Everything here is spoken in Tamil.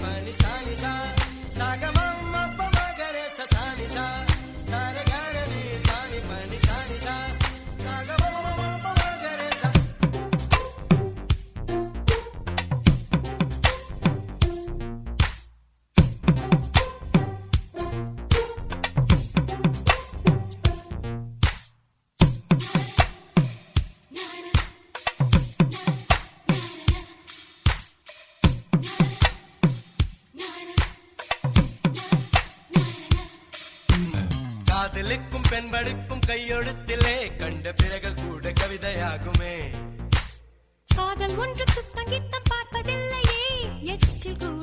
pani sa ni sa sa ga ma ma pa ma ga re sa sa ni sa sa re ga re ni sa ni pani sa ni sa sa ga ma ma pa ma ga re sa. காதலுக்கும் பெண்படுக்கும் கையெழுத்திலே கண்ட பிறகு கூட கவிதையாகுமே காதல் ஒன்று சுத்தம் கிட்டம்